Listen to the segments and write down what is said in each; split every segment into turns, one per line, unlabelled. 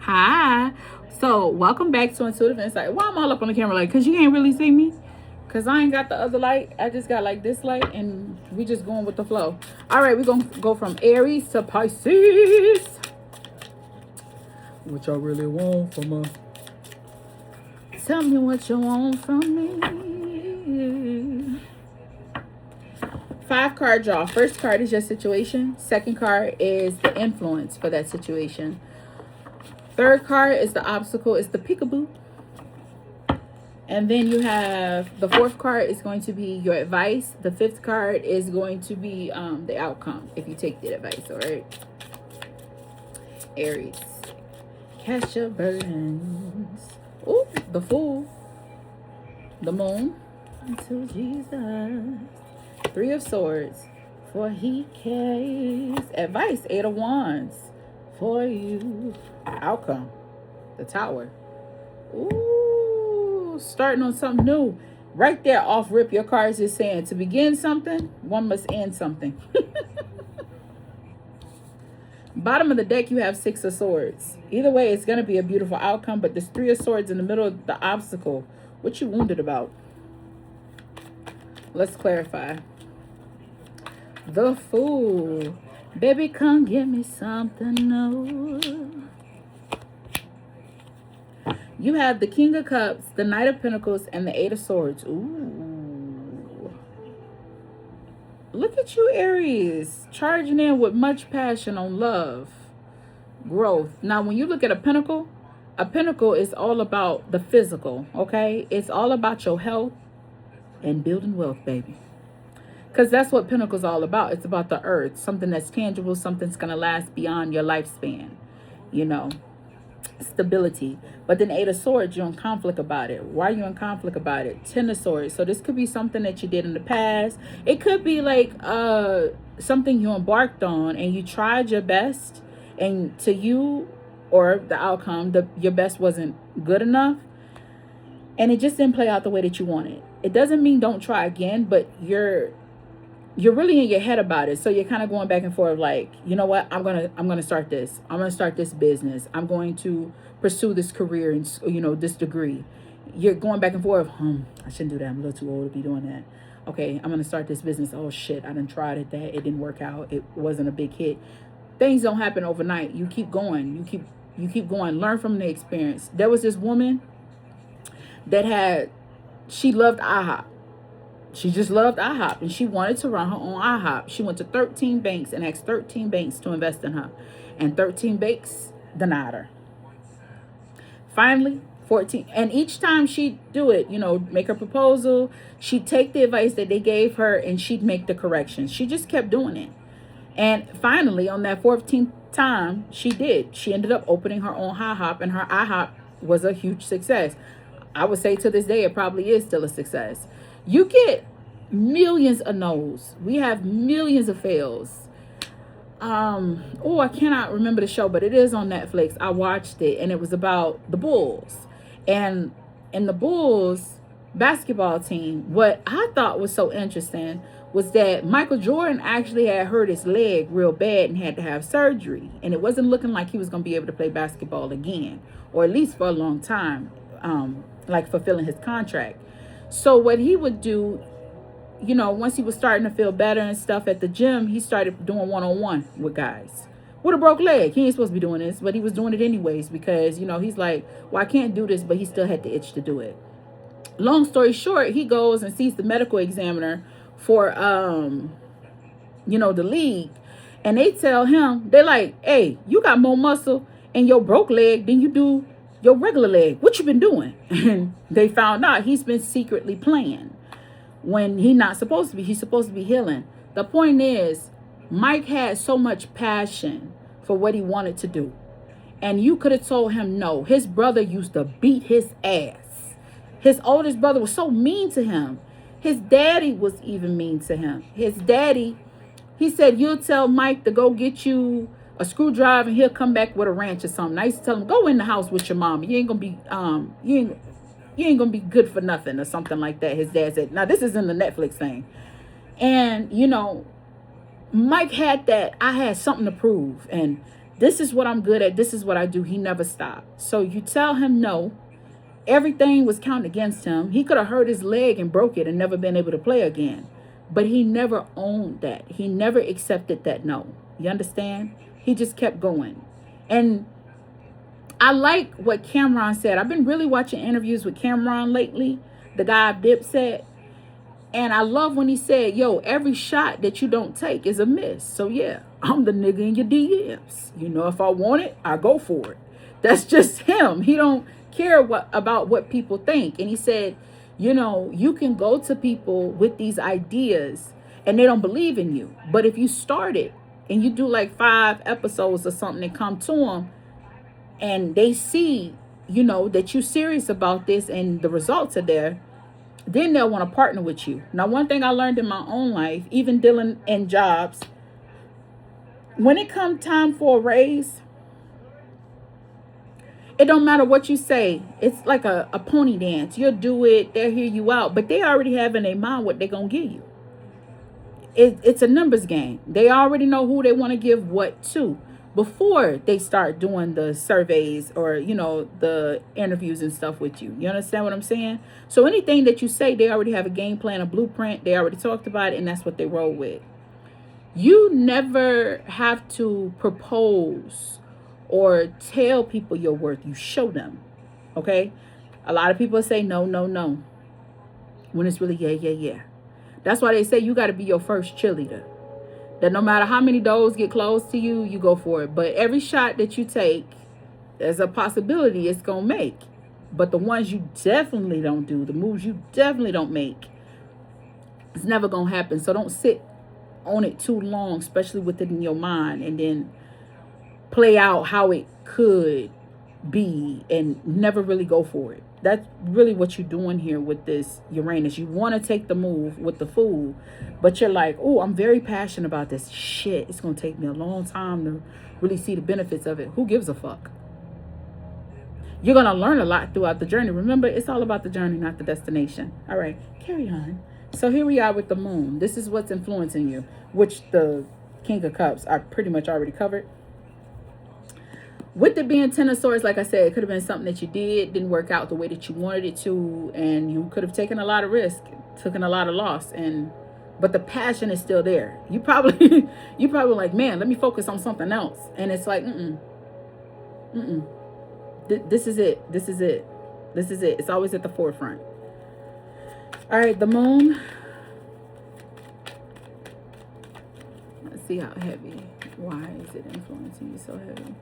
Hi. So, welcome back to Intuitive Insight. Why I'm all up on the camera like, because you can't really see me? Because I ain't got the other light. I just got like this light and we just going with the flow. All right, we're going to go from Aries to Pisces. What y'all really want from us? Tell me what you want from me. 5-card draw. First card is your situation. Second card is the influence for that situation. Third card is the obstacle, is the peekaboo. And then you have the fourth card is going to be your advice. The fifth card is going to be the outcome if you take the advice. All right, Aries, cast your burdens. Oh, the Fool, the Moon, until Jesus. 3 of Swords, for He cares. Advice, 8 of Wands, for you. Outcome, the Tower. Ooh, starting on something new. Right there off rip, your cards is saying to begin something, one must end something. Bottom of the deck, you have 6 of Swords. Either way, it's going to be a beautiful outcome, but there's 3 of Swords in the middle of the obstacle. What you wounded about? Let's clarify. The Fool. Baby, come give me something new. You have the King of Cups, the Knight of Pentacles, and the 8 of Swords. Ooh. Look at you, Aries. Charging in with much passion on love, growth. Now, when you look at a pentacle is all about the physical, okay? It's all about your health and building wealth, baby. Because that's what Pentacle's all about. It's about the earth. Something that's tangible. Something's going to last beyond your lifespan. You know. Stability. But then 8 of Swords, you're in conflict about it. Why are you in conflict about it? 10 of Swords. So this could be something that you did in the past. It could be like something you embarked on and you tried your best. And to you, or the outcome, your best wasn't good enough. And it just didn't play out the way that you wanted. It doesn't mean don't try again, but you're really in your head about it. So you're kind of going back and forth like, you know what? I'm going to start this. I'm going to start this business. I'm going to pursue this career and, this degree. You're going back and forth. I shouldn't do that. I'm a little too old to be doing that. Okay, I'm going to start this business. Oh shit, I done tried it. It didn't work out. It wasn't a big hit. Things don't happen overnight. You keep going. You keep going. Learn from the experience. There was this woman that she loved IHOP. She just loved IHOP and she wanted to run her own IHOP. She went to 13 banks and asked 13 banks to invest in her. And 13 banks denied her. Finally, 14. And each time she'd do it, make her proposal, she'd take the advice that they gave her and she'd make the corrections. She just kept doing it. And finally, on that 14th time, she did. She ended up opening her own IHOP and her IHOP was a huge success. I would say to this day, it probably is still a success. You get millions of no's. We have millions of fails. I cannot remember the show, but it is on Netflix. I watched it and it was about the Bulls. And in the Bulls basketball team, what I thought was so interesting was that Michael Jordan actually had hurt his leg real bad and had to have surgery. And it wasn't looking like he was going to be able to play basketball again, or at least for a long time, like fulfilling his contract. So what he would do, once he was starting to feel better and stuff at the gym, he started doing one-on-one with guys with a broke leg. He ain't supposed to be doing this, but he was doing it anyways because, he's like, well, I can't do this, but he still had the itch to do it. Long story short, he goes and sees the medical examiner for, the league. And they tell him, they're like, hey, you got more muscle in your broke leg than you do your regular leg. What you been doing? And they found out he's been secretly playing when he's not supposed to be. He's supposed to be healing. The point is, Mike had so much passion for what he wanted to do. And you could have told him no. His brother used to beat his ass. His oldest brother was so mean to him. His daddy was even mean to him. His daddy, he said, you'll tell Mike to go get you a screwdriver and he'll come back with a wrench or something. I used to tell him, go in the house with your mama. You ain't gonna be you ain't gonna be good for nothing or something like that. His dad said. Now this is in the Netflix thing. And Mike had that, I had something to prove. And This is what I'm good at. This is what I do. He never stopped. So you tell him no. Everything was counted against him. He could have hurt his leg and broke it and never been able to play again. But he never owned that. He never accepted that no. You understand? He just kept going. And I like what Cameron said. I've been really watching interviews with Cameron lately, the guy of Dipset. And I love when he said, yo, every shot that you don't take is a miss. So yeah, I'm the nigga in your DMs. You know, if I want it, I go for it. That's just him. He don't care about what people think. And he said, you know, you can go to people with these ideas and they don't believe in you. But if you start it and you do like 5 episodes or something and come to them and they see, you know, that you're serious about this and the results are there, then they'll want to partner with you. Now, one thing I learned in my own life, even dealing in jobs, when it comes time for a raise, it don't matter what you say. It's like a pony dance. You'll do it, they'll hear you out, but they already have in their mind what they're going to give you. It's a numbers game. They already know who they want to give what to before they start doing the surveys or, you know, the interviews and stuff with you. You understand what I'm saying? So anything that you say, they already have a game plan, a blueprint. They already talked about it, and that's what they roll with. You never have to propose or tell people your worth. You show them. Okay? A lot of people say no, no, no, when it's really yeah, yeah, yeah. That's why they say you got to be your first cheerleader. That no matter how many doors get closed to you, you go for it. But every shot that you take, there's a possibility it's going to make. But the ones you definitely don't do, the moves you definitely don't make, it's never going to happen. So don't sit on it too long, especially within your mind, and then play out how it could be and never really go for it. That's really what you're doing here with this Uranus. You want to take the move with the Fool, but you're like, oh, I'm very passionate about this shit. It's going to take me a long time to really see the benefits of it. Who gives a fuck? You're going to learn a lot throughout the journey. Remember, it's all about the journey, not the destination. All right, carry on. So here we are with the moon. This is what's influencing you, which the King of Cups are pretty much already covered. With it being 10 of Swords, like I said, it could have been something that you didn't work out the way that you wanted it to, and you could have taken a lot of risk, taken a lot of loss, but the passion is still there. You probably like, man, let me focus on something else, and it's like, this is it. It's always at the forefront. All right, the moon. Let's see how heavy. Why is it influencing you so heavy?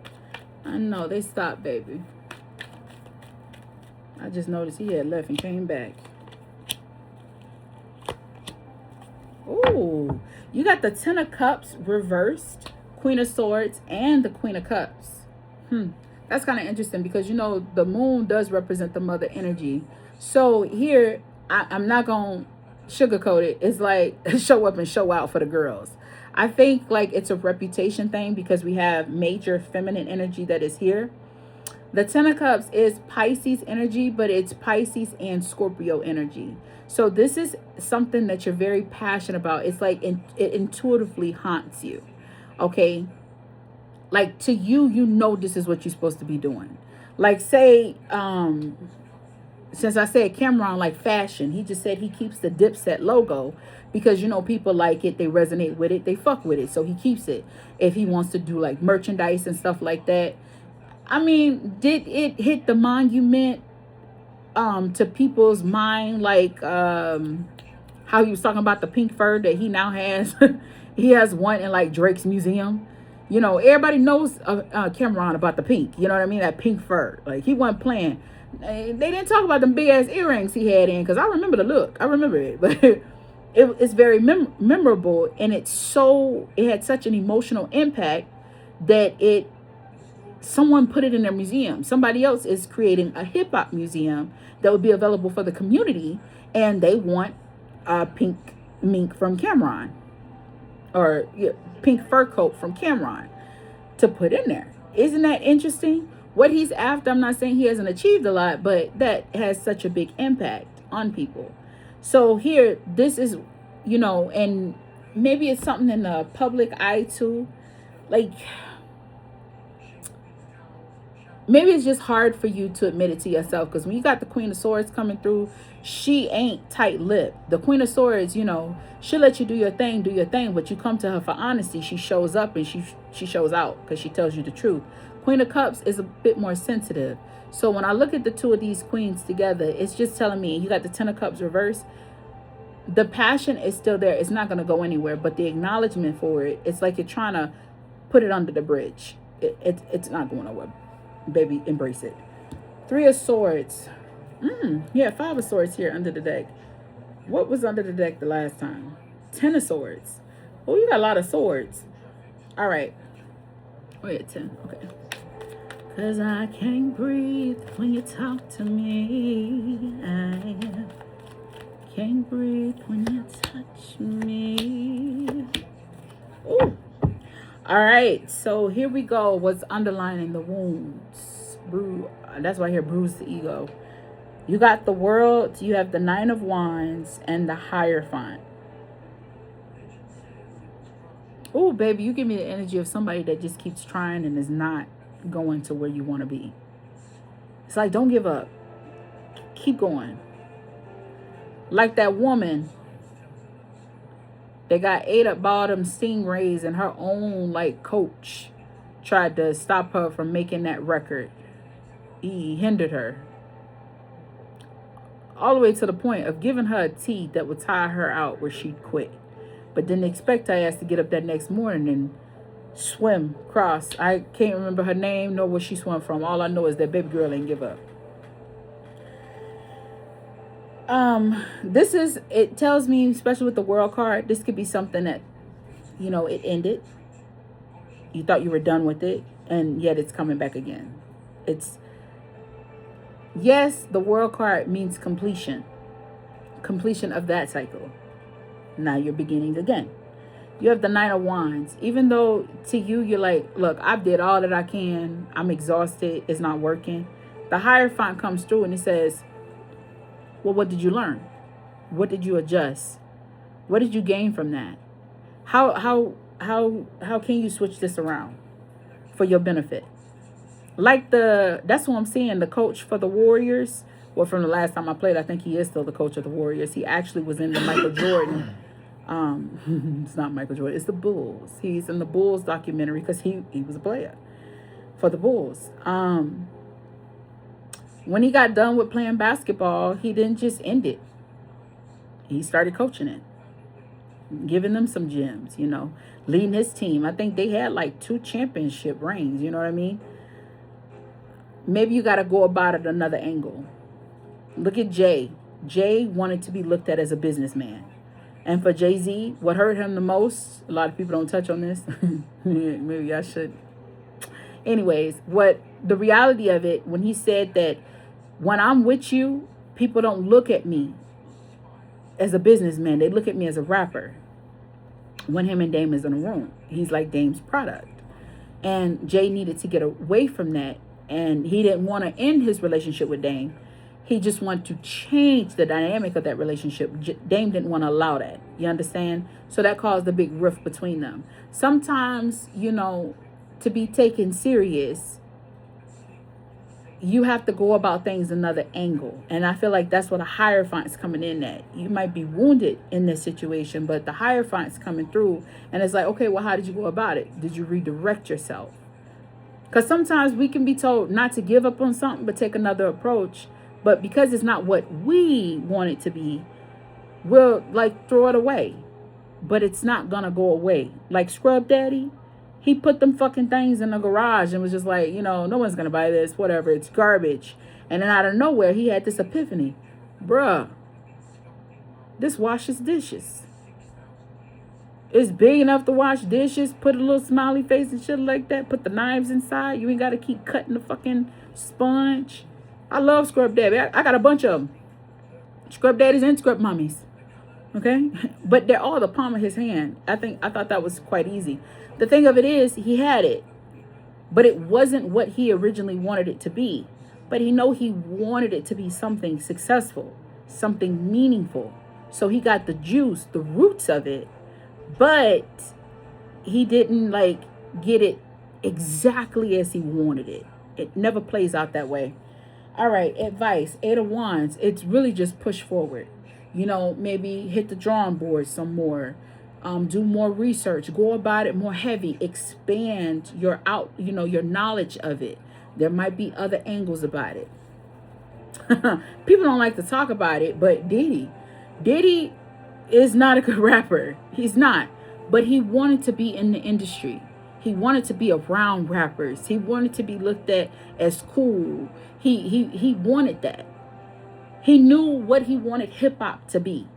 I know, they stopped, baby. I just noticed he had left and came back. Ooh, you got the 10 of Cups reversed, Queen of Swords, and the Queen of Cups. That's kind of interesting because, you know, the moon does represent the mother energy. So here, I'm not going to sugarcoat it. It's like show up and show out for the girls. I think like it's a reputation thing because we have major feminine energy that is here. The 10 of Cups is Pisces energy, but it's Pisces and Scorpio energy. So this is something that you're very passionate about. It's like it intuitively haunts you. Okay. Like to you, you know, this is what you're supposed to be doing. Like say, since I said Cameron, like fashion, he just said he keeps the Dipset logo because, you know, people like it, they resonate with it, they fuck with it, so he keeps it. If he wants to do like merchandise and stuff like that, I mean, did it hit the monument to people's mind, like how he was talking about the pink fur that he now has? He has one in like Drake's museum. You know, everybody knows Cameron about the pink. You know what I mean? That pink fur. Like he wasn't playing. They didn't talk about them big ass earrings he had in because I remember the look. I remember it, but it's very memorable, and it had such an emotional impact that someone put it in their museum. Somebody else is creating a hip hop museum that would be available for the community, and they want a pink mink from Cameron, or pink fur coat from Cameron to put in there. Isn't that interesting? What he's after, I'm not saying he hasn't achieved a lot, but that has such a big impact on people. So here, this is, you know, and maybe it's something in the public eye too. Like, maybe it's just hard for you to admit it to yourself, because when you got the Queen of Swords coming through, she ain't tight-lipped. The Queen of Swords, you know, she'll let you do your thing, but you come to her for honesty, she shows up and she shows out because she tells you the truth. Queen of Cups is a bit more sensitive. So when I look at the two of these queens together, it's just telling me, you got the Ten of Cups reversed, the passion is still there. It's not going to go anywhere, but the acknowledgement for it, it's like you're trying to put it under the bridge. It's not going nowhere. Baby, embrace it. Three of Swords. Yeah, Five of Swords here under the deck. What was under the deck the last time? Ten of Swords. Oh, you got a lot of swords. All right. Wait, 10. Okay. Cause I can't breathe when you talk to me. I can't breathe when you touch me. Ooh. All right, so here we go. What's underlining the wounds? That's why I hear bruise the ego. You got the World, you have the Nine of Wands, and the Hierophant. Oh, baby, you give me the energy of somebody that just keeps trying and is not going to where you want to be. It's like, don't give up. Keep going. Like that woman that got ate up by them stingrays, and her own like coach tried to stop her from making that record. He hindered her. All the way to the point of giving her a tea that would tire her out where she'd quit. But didn't expect her ass to get up that next morning and swim across. I can't remember her name nor where she swam from. All I know is that baby girl ain't give up. It tells me, especially with the World card, this could be something that, you know, it ended. You thought you were done with it, and yet it's coming back again. Yes, the World card means completion of that cycle. Now you're beginning again. You have the Nine of Wands. Even though to you, you're like, look, I've did all that I can. I'm exhausted. It's not working. The Hierophant comes through and it says, well, what did you learn? What did you adjust? What did you gain from that? How can you switch this around for your benefit? That's what I'm saying. The coach for the Warriors, well, from the last time I played, I think he is still the coach of the Warriors. He actually was in the Michael Jordan. It's not Michael Jordan. It's the Bulls. He's in the Bulls documentary because he was a player for the Bulls. When he got done with playing basketball, he didn't just end it. He started coaching it, giving them some gems, you know, leading his team. I think they had like 2 championship rings, you know what I mean? Maybe you got to go about it another angle. Look at Jay. Jay wanted to be looked at as a businessman. And for Jay-Z, what hurt him the most, a lot of people don't touch on this. Maybe I should. Anyways, what the reality of it, when he said that when I'm with you, people don't look at me as a businessman. They look at me as a rapper. When him and Dame is in a room, he's like Dame's product. And Jay needed to get away from that. And he didn't want to end his relationship with Dame. He just wanted to change the dynamic of that relationship. Dame didn't want to allow that. You understand? So that caused a big rift between them. Sometimes, you know, to be taken serious, you have to go about things another angle. And I feel like that's what a Hierophant's coming in at. You might be wounded in this situation, but the Hierophant's coming through. And it's like, okay, well, how did you go about it? Did you redirect yourself? Because sometimes we can be told not to give up on something, but take another approach. But because it's not what we want it to be, we'll like throw it away. But it's not going to go away. Like Scrub Daddy, he put them fucking things in the garage and was just like, you know, no one's going to buy this, whatever, it's garbage. And then out of nowhere, he had this epiphany. Bruh, this washes dishes. It's big enough to wash dishes. Put a little smiley face and shit like that. Put the knives inside. You ain't got to keep cutting the fucking sponge. I love Scrub Daddy. I got a bunch of them. Scrub Daddies and Scrub Mummies. Okay? But they're all the palm of his hand. I thought that was quite easy. The thing of it is, he had it. But it wasn't what he originally wanted it to be. But he wanted it to be something successful. Something meaningful. So he got the juice, the roots of it. But he didn't like get it exactly as he wanted it. It never plays out that way. All right, advice, Eight of Wands. It's really just push forward. You know, maybe hit the drawing board some more. Do more research. Go about it more heavy. Expand your your knowledge of it. There might be other angles about it. People don't like to talk about it, but Diddy is not a good rapper. He's not. But he wanted to be in the industry. He wanted to be around rappers. He wanted to be looked at as cool. He wanted that. He knew what he wanted hip hop to be.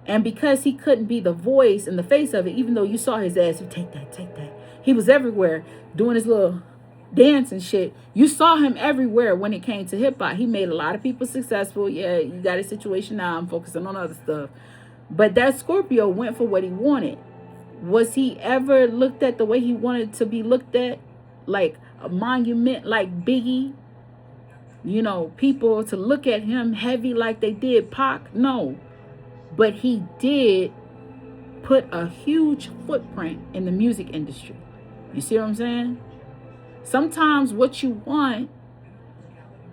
And because he couldn't be the voice and the face of it, even though you saw his ass, you take that, take that. He was everywhere doing his little dance and shit. You saw him everywhere when it came to hip hop. He made a lot of people successful. Yeah, you got a situation now. I'm focusing on other stuff. But that Scorpio went for what he wanted. Was he ever looked at the way he wanted to be looked at? Like a monument like Biggie? You know, people to look at him heavy like they did Pac? No. But he did put a huge footprint in the music industry. You see what I'm saying? Sometimes what you want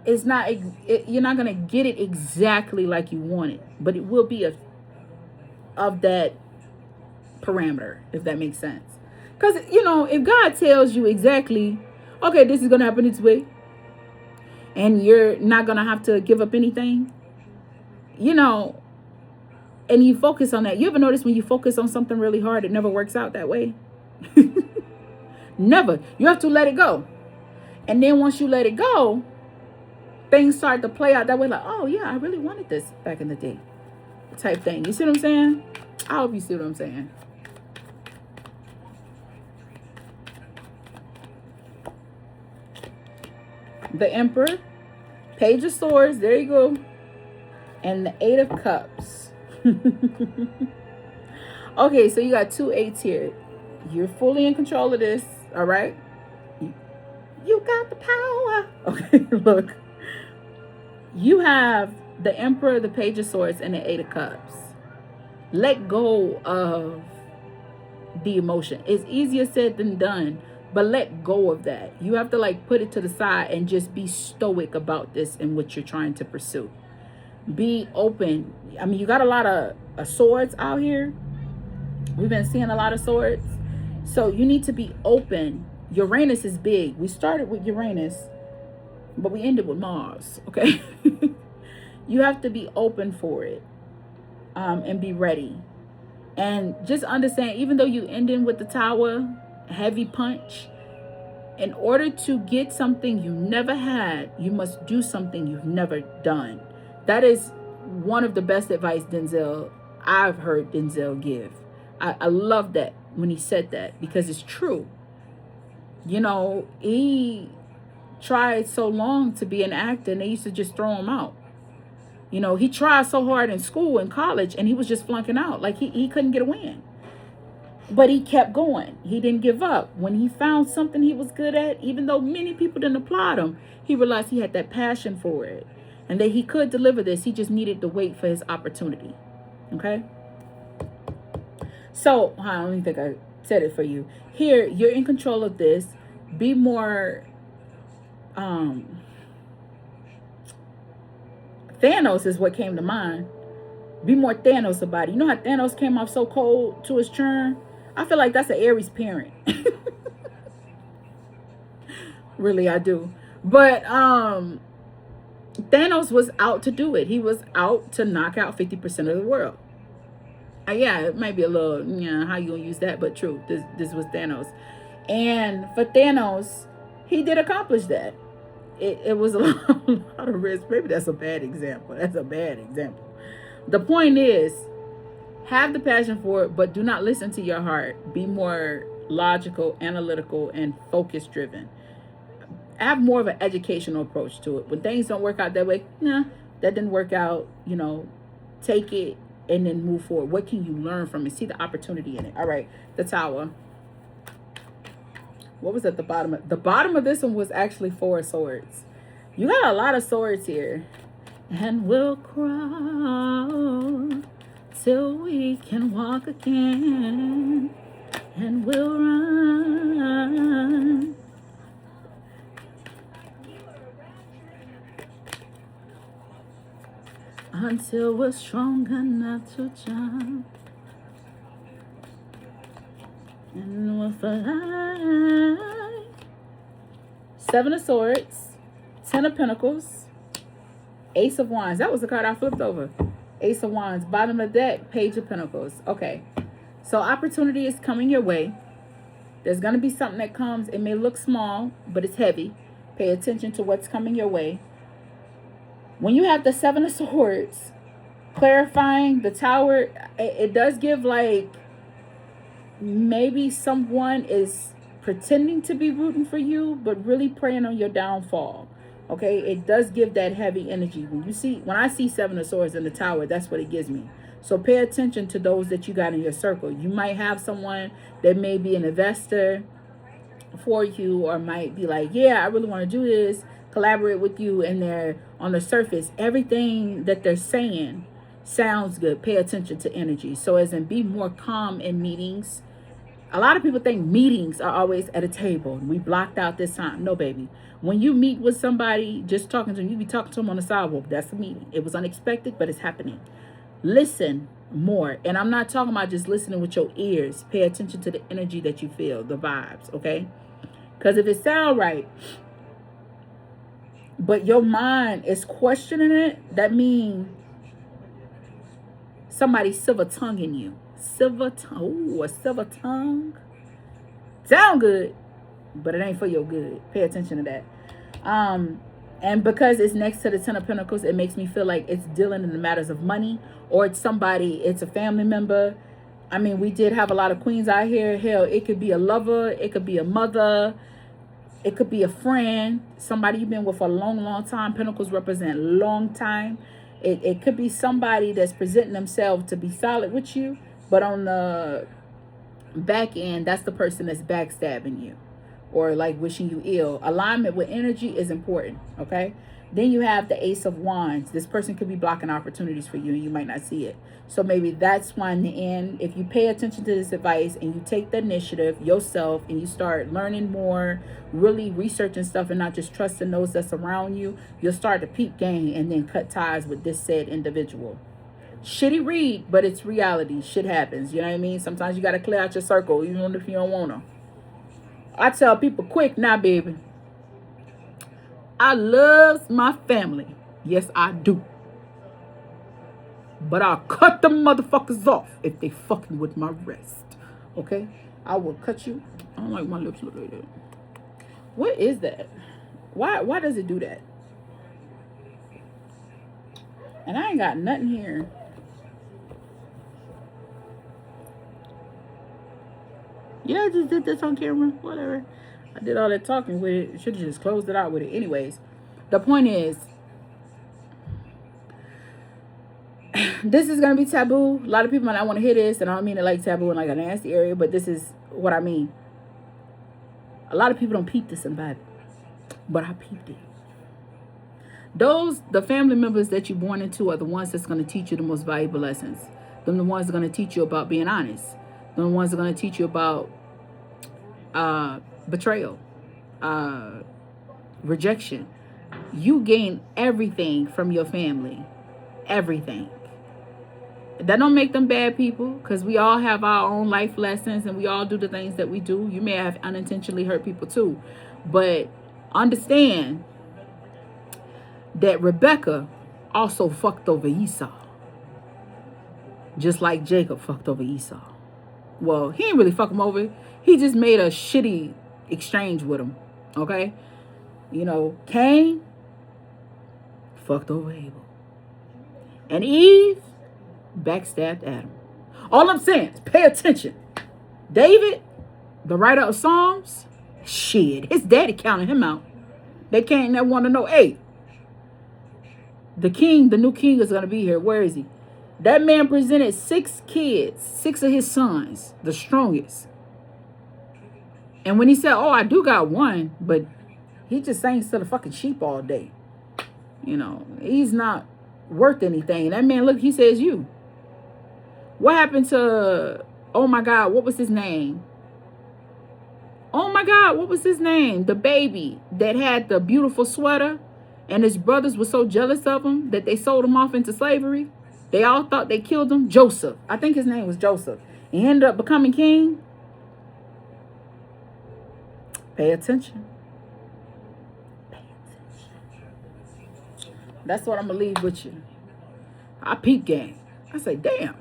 is not, you're not going to get it exactly like you want it, but it will be of that parameter, if that makes sense. Because, you know, if God tells you exactly, okay, this is going to happen this way, and you're not going to have to give up anything, you know, and you focus on that. You ever notice when you focus on something really hard, it never works out that way? Never. You have to let it go. And then once you let it go, things start to play out that way. Like, oh, yeah, I really wanted this back in the day type thing. You see what I'm saying? I hope you see what I'm saying. The Emperor, Page of Swords, there you go. And the Eight of Cups. Okay, so you got 2 8s here. You're fully in control of this, all right? You got the power. Okay, look. You have the Emperor, the Page of Swords, and the Eight of Cups. Let go of the emotion. It's easier said than done, but let go of that. You have to like put it to the side and just be stoic about this and what you're trying to pursue. Be open. I mean, you got a lot of swords out here. We've been seeing a lot of swords. So you need to be open. Uranus is big. We started with Uranus, but we ended with Mars, okay? You have to be open for it, and be ready. And just understand, even though you end in with the Tower, heavy punch, in order to get something you never had, you must do something you've never done. That is one of the best advice I've heard Denzel give. I love that when he said that, because it's true. You know, he tried so long to be an actor and they used to just throw him out. You know, he tried so hard in school and college and he was just flunking out. Like he couldn't get a win. But he kept going. He didn't give up. When he found something he was good at, even though many people didn't applaud him, he realized he had that passion for it and that he could deliver this. He just needed to wait for his opportunity. Okay? So, I don't even think I said it for you. Here, you're in control of this. Be more... Thanos is what came to mind. Be more Thanos about it. You know how Thanos came off so cold to his churn? I feel like that's an Aries parent. Really, I do. But Thanos was out to do it. He was out to knock out 50% of the world. Yeah, it might be a little, how you gonna use that? But true, this was Thanos. And for Thanos, he did accomplish that. It was a lot of risk. Maybe that's a bad example. That's a bad example. The point is, have the passion for it, but do not listen to your heart. Be more logical, analytical, and focus driven. Have more of an educational approach to it. When things don't work out that way, that didn't work out, take it and then move forward. What can you learn from it? See the opportunity in it. All right, the Tower. What was at the bottom? The bottom of this one was actually 4 swords. You got a lot of swords here. And we'll crawl till we can walk again. And we'll run until we're strong enough to jump. And we'll fly. 7 of Swords, 10 of Pentacles, Ace of Wands. That was the card I flipped over. Ace of Wands. Bottom of the deck, Page of Pentacles. Okay. So opportunity is coming your way. There's going to be something that comes. It may look small, but it's heavy. Pay attention to what's coming your way. When you have the 7 of Swords, clarifying the Tower, it does give like maybe someone is pretending to be rooting for you, but really praying on your downfall. Okay, it does give that heavy energy. When I see 7 of Swords in the Tower, that's what it gives me. So pay attention to those that you got in your circle. You might have someone that may be an investor for you, or might be like, yeah, I really want to do this, collaborate with you, and they're on the surface, everything that they're saying sounds good. Pay attention to energy. So as in, be more calm in meetings. A lot of people think meetings are always at a table. We blocked out this time. No, baby. When you meet with somebody, just talking to them, you be talking to them on the sidewalk. That's a meeting. It was unexpected, but it's happening. Listen more. And I'm not talking about just listening with your ears. Pay attention to the energy that you feel, the vibes, okay? Because if it sounds right, but your mind is questioning it, that means somebody's silver tonguing you. Silver tongue. Ooh, a silver tongue. Sound good, but it ain't for your good. Pay attention to that. And because it's next to the 10 of Pentacles, it makes me feel like it's dealing in the matters of money, or it's somebody, it's a family member. I mean, we did have a lot of queens out here. Hell, it could be a lover, it could be a mother, it could be a friend, somebody you've been with for a long, long time. Pentacles represent long time. It could be somebody that's presenting themselves to be solid with you, but on the back end, that's the person that's backstabbing you or like wishing you ill. Alignment with energy is important, okay? Then you have the Ace of Wands. This person could be blocking opportunities for you and you might not see it. So maybe that's why in the end, if you pay attention to this advice and you take the initiative yourself and you start learning more, really researching stuff and not just trusting those that's around you, you'll start to peep game and then cut ties with this said individual. Shitty read, but it's reality. Shit happens. You know what I mean? Sometimes you got to clear out your circle, even if you don't want to. I tell people quick now, baby. I love my family. Yes, I do. But I'll cut them motherfuckers off if they fucking with my rest. Okay? I will cut you. I don't like my lips look like that. What is that? Why does it do that? And I ain't got nothing here. Yeah, I just did this on camera. Whatever. I did all that talking with it. Should have just closed it out with it. Anyways, the point is, this is going to be taboo. A lot of people might not want to hear this, and I don't mean it like taboo in like a nasty area, but this is what I mean. A lot of people don't peep this in the Bible, but I peeped it. The family members that you're born into are the ones that's going to teach you the most valuable lessons. Them the ones that are going to teach you about being honest. Them the ones that are going to teach you about betrayal, rejection. You gain everything from your family. Everything. That don't make them bad people, because we all have our own life lessons and we all do the things that we do. You may have unintentionally hurt people too, but understand that Rebecca also fucked over Esau, just like Jacob fucked over Esau. Well, he didn't really fuck him over. He just made a shitty exchange with him. Okay? You know, Cain fucked over Abel. And Eve backstabbed Adam. All I'm saying is pay attention. David, the writer of Psalms, shit, his daddy counted him out. They can't never want to know, hey, the new king is going to be here. Where is he? That man presented 6 kids, 6 of his sons, the strongest. And when he said, oh, I do got one, but he just sings to the fucking sheep all day. You know, he's not worth anything. That man, look, he says you. What happened to, oh my God, what was his name? Oh my God, what was his name? The baby that had the beautiful sweater And his brothers were so jealous of him that they sold him off into slavery. They all thought they killed him. Joseph. I think his name was Joseph. He ended up becoming king. Pay attention. Pay attention. That's what I'm going to leave with you. I peep game. I say, damn.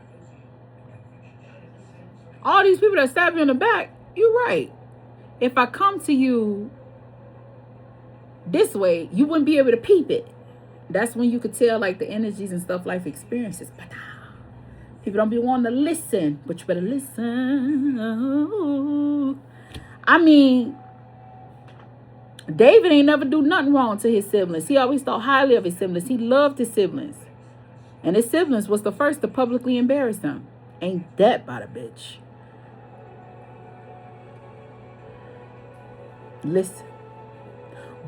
All these people that stab you in the back, you're right. If I come to you this way, you wouldn't be able to peep it. That's when you could tell like the energies and stuff life experiences. People don't be wanting to listen, but you better listen. I mean, David ain't never do nothing wrong to his siblings. He always thought highly of his siblings. He loved his siblings. And his siblings was the first to publicly embarrass him. Ain't that about a bitch? Listen.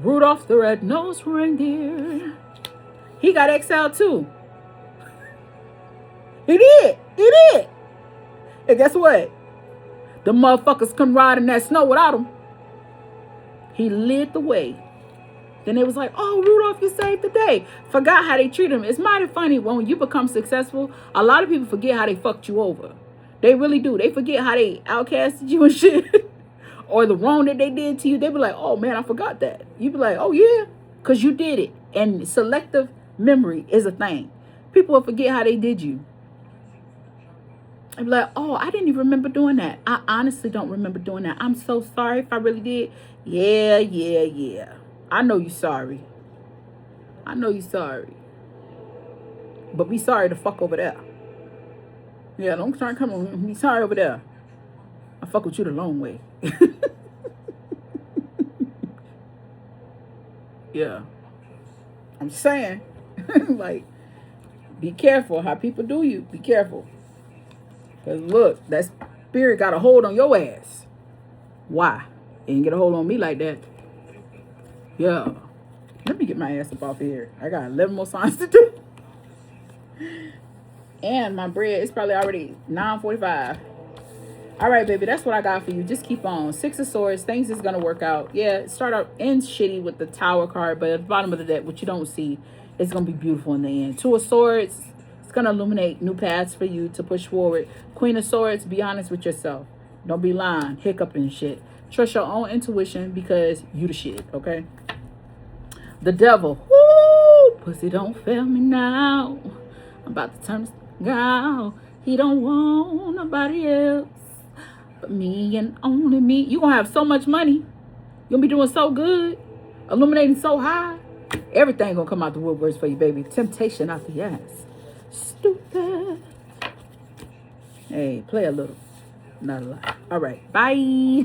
Rudolph the Red-Nosed Reindeer. He got exiled too. He did. He did. And guess what? The motherfuckers couldn't ride in that snow without him. He led the way. Then it was like, oh, Rudolph, you saved the day. Forgot how they treat him. It's mighty funny when you become successful. A lot of people forget how they fucked you over. They really do. They forget how they outcasted you and shit. Or the wrong that they did to you. They be like, oh, man, I forgot that. You be like, oh, yeah, because you did it. And selective memory is a thing. People will forget how they did you. I'd be like, oh, I didn't even remember doing that. I honestly don't remember doing that. I'm so sorry if I really did. Yeah. I know you're sorry. I know you're sorry. But be sorry to fuck over there. Yeah, don't try to come on. Be sorry over there. I fuck with you the long way. Yeah. I'm saying. Like, be careful how people do you. Be careful. Because look, that spirit got a hold on your ass. Why? It didn't get a hold on me like that. Yeah. Let me get my ass up off here. I got 11 more signs to do. And my bread is probably already 9:45. All right, baby, that's what I got for you. Just keep on. 6 of Swords. Things is going to work out. Yeah, start out ends shitty with the Tower card, but at the bottom of the deck, what you don't see, it's going to be beautiful in the end. 2 of Swords. It's going to illuminate new paths for you to push forward. Queen of Swords. Be honest with yourself. Don't be lying, hiccuping and shit. Trust your own intuition because you the shit, okay? The Devil. Woo! Pussy don't fail me now. I'm about to turn this guy. He don't want nobody else but me and only me. You gonna have so much money. You gonna be doing so good. Illuminating so high. Everything gonna come out the woodworks for you, baby. Temptation out the ass. Stupid. Hey, play a little. Not a lot. All right. Bye.